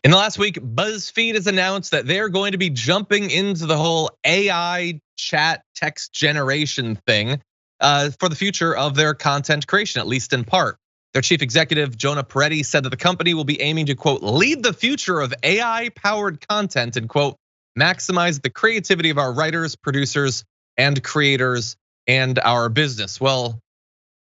In the last week, Buzzfeed has announced that they're going to be jumping into the whole AI chat text generation thing for the future of their content creation, at least in part. Their chief executive, Jonah Peretti, said that the company will be aiming to, quote, lead the future of AI-powered content and, quote, maximize the creativity of our writers, producers, and creators and our business. Well,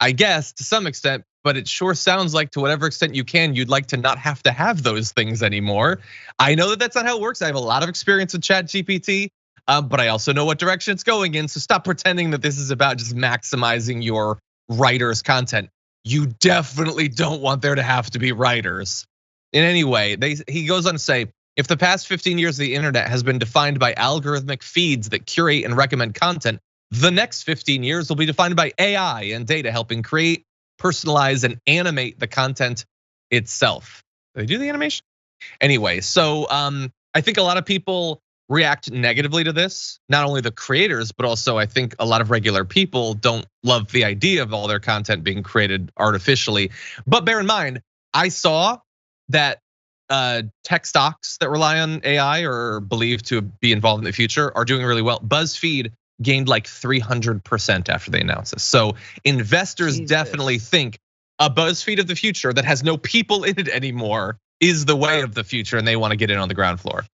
I guess to some extent, but it sure sounds like to whatever extent you can, you'd like to not have to have those things anymore. I know that that's not how it works. I have a lot of experience with ChatGPT, but I also know what direction it's going in. So stop pretending that this is about just maximizing your writer's content. You definitely don't want there to have to be writers. In any way, he goes on to say, if the past 15 years of the internet has been defined by algorithmic feeds that curate and recommend content, the next 15 years will be defined by AI and data helping create, personalize, and animate the content itself. Do they do the animation? Anyway, so I think a lot of people react negatively to this. Not only the creators, but also I think a lot of regular people don't love the idea of all their content being created artificially. But bear in mind, I saw that tech stocks that rely on AI or are believed to be involved in the future are doing really well. Buzzfeed gained like 300% after they announced this. So investors definitely think a Buzzfeed of the future that has no people in it anymore is the way of the future, and they want to get in on the ground floor.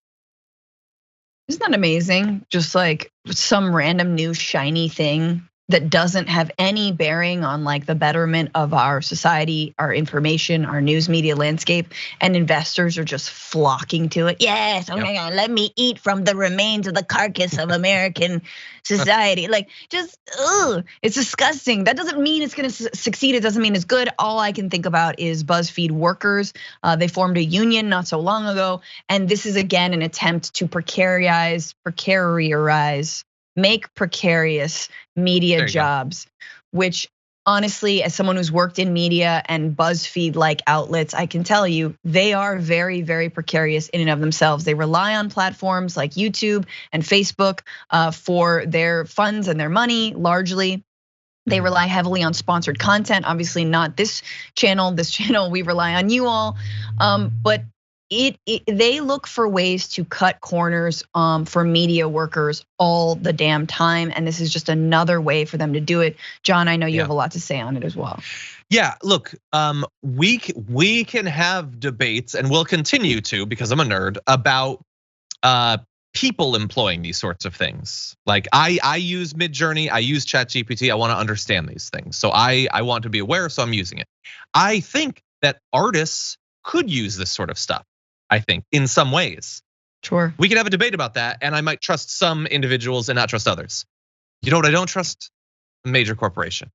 Isn't that amazing? Just like some random new shiny thing that doesn't have any bearing on like the betterment of our society, our information, our news media landscape, and investors are just flocking to it. Yes, oh my God, let me eat from the remains of the carcass of American society. Like just, it's disgusting. That doesn't mean it's gonna succeed. It doesn't mean it's good. All I can think about is Buzzfeed workers. They formed a union not so long ago. And this is again an attempt to precarize, make precarious media jobs, which honestly, as someone who's worked in media and Buzzfeed-like outlets, I can tell you they are very, very precarious in and of themselves. They rely on platforms like YouTube and Facebook for their funds and their money, largely. They rely heavily on sponsored content, obviously not this channel. This channel, we rely on you all, but they look for ways to cut corners for media workers all the damn time, and this is just another way for them to do it. John, I know you have a lot to say on it as well. Yeah, look, we can have debates, and we'll continue to, because I'm a nerd, about people employing these sorts of things. Like I use Midjourney, I use ChatGPT, I want to understand these things, so I want to be aware, so I'm using it. I think that artists could use this sort of stuff. I think in some ways. Sure. We can have a debate about that, and I might trust some individuals and not trust others. You know what I don't trust? A major corporation.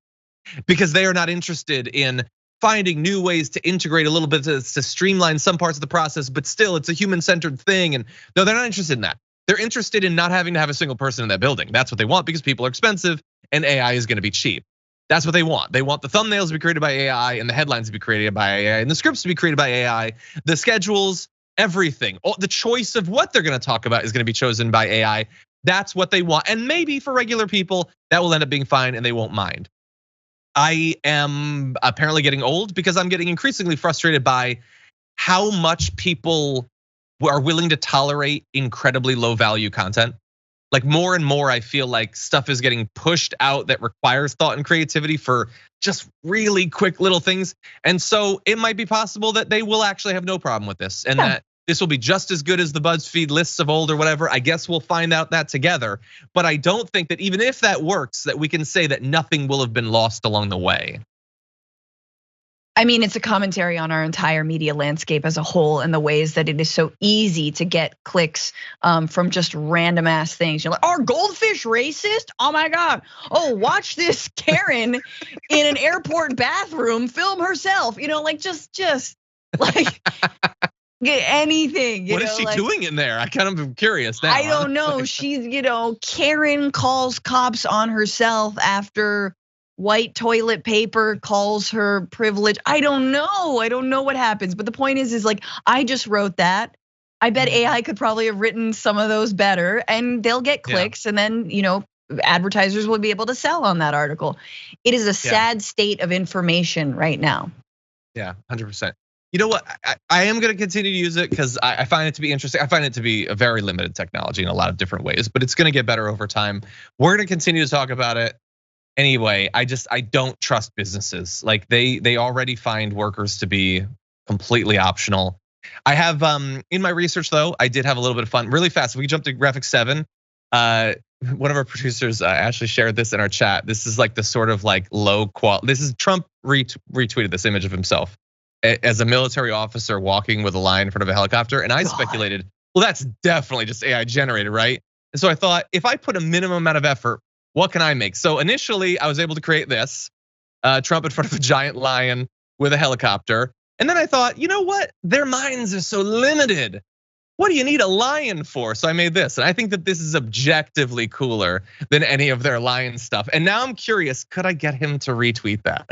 Because they are not interested in finding new ways to integrate a little bit to streamline some parts of the process, but still it's a human-centered thing. And no, they're not interested in that. They're interested in not having to have a single person in that building. That's what they want because people are expensive and AI is gonna be cheap. That's what they want. They want the thumbnails to be created by AI and the headlines to be created by AI and the scripts to be created by AI, the schedules, everything. The choice of what they're gonna talk about is gonna be chosen by AI. That's what they want. And maybe for regular people, that will end up being fine and they won't mind. I am apparently getting old because I'm getting increasingly frustrated by how much people are willing to tolerate incredibly low value content. Like more and more, I feel like stuff is getting pushed out that requires thought and creativity for just really quick little things. And so it might be possible that they will actually have no problem with this and that this will be just as good as the Buzzfeed lists of old or whatever. I guess we'll find out that together. But I don't think that even if that works, that we can say that nothing will have been lost along the way. I mean, it's a commentary on our entire media landscape as a whole and the ways that it is so easy to get clicks from just random ass things. You're like, are goldfish racist? Oh my God. Oh, watch this Karen in an airport bathroom film herself. You know, like just like get anything. What is she doing in there? I kind of am curious now. I don't know. She's, Karen calls cops on herself after white toilet paper calls her privilege. I don't know what happens. But the point is like, I just wrote that. I bet AI could probably have written some of those better and they'll get clicks and then, advertisers will be able to sell on that article. It is a sad state of information right now. Yeah, 100%. You know what? I am going to continue to use it because I find it to be interesting. I find it to be a very limited technology in a lot of different ways, but it's going to get better over time. We're going to continue to talk about it. Anyway, I don't trust businesses. Like they already find workers to be completely optional. I have in my research though, I did have a little bit of fun. Really fast. If we jump to graphic 7, one of our producers actually shared this in our chat. This is like the sort of like low quality. This is Trump retweeted this image of himself as a military officer walking with a lion in front of a helicopter, and I speculated, well, that's definitely just AI generated, right? And so I thought, if I put a minimum amount of effort, what can I make? So initially, I was able to create this Trump in front of a giant lion with a helicopter. And then I thought, you know what? Their minds are so limited. What do you need a lion for? So I made this. And I think that this is objectively cooler than any of their lion stuff. And now I'm curious, could I get him to retweet that?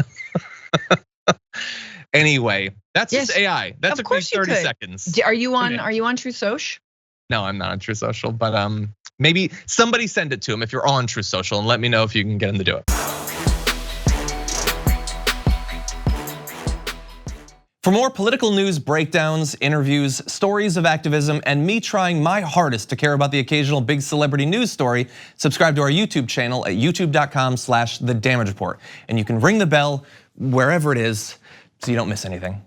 Anyway, that's just AI. That took me 30 seconds. Are you on True Social? No, I'm not on True Social, but maybe somebody send it to him if you're on True Social and let me know if you can get him to do it. For more political news breakdowns, interviews, stories of activism, and me trying my hardest to care about the occasional big celebrity news story, subscribe to our YouTube channel at youtube.com/thedamagereport. And you can ring the bell wherever it is so you don't miss anything.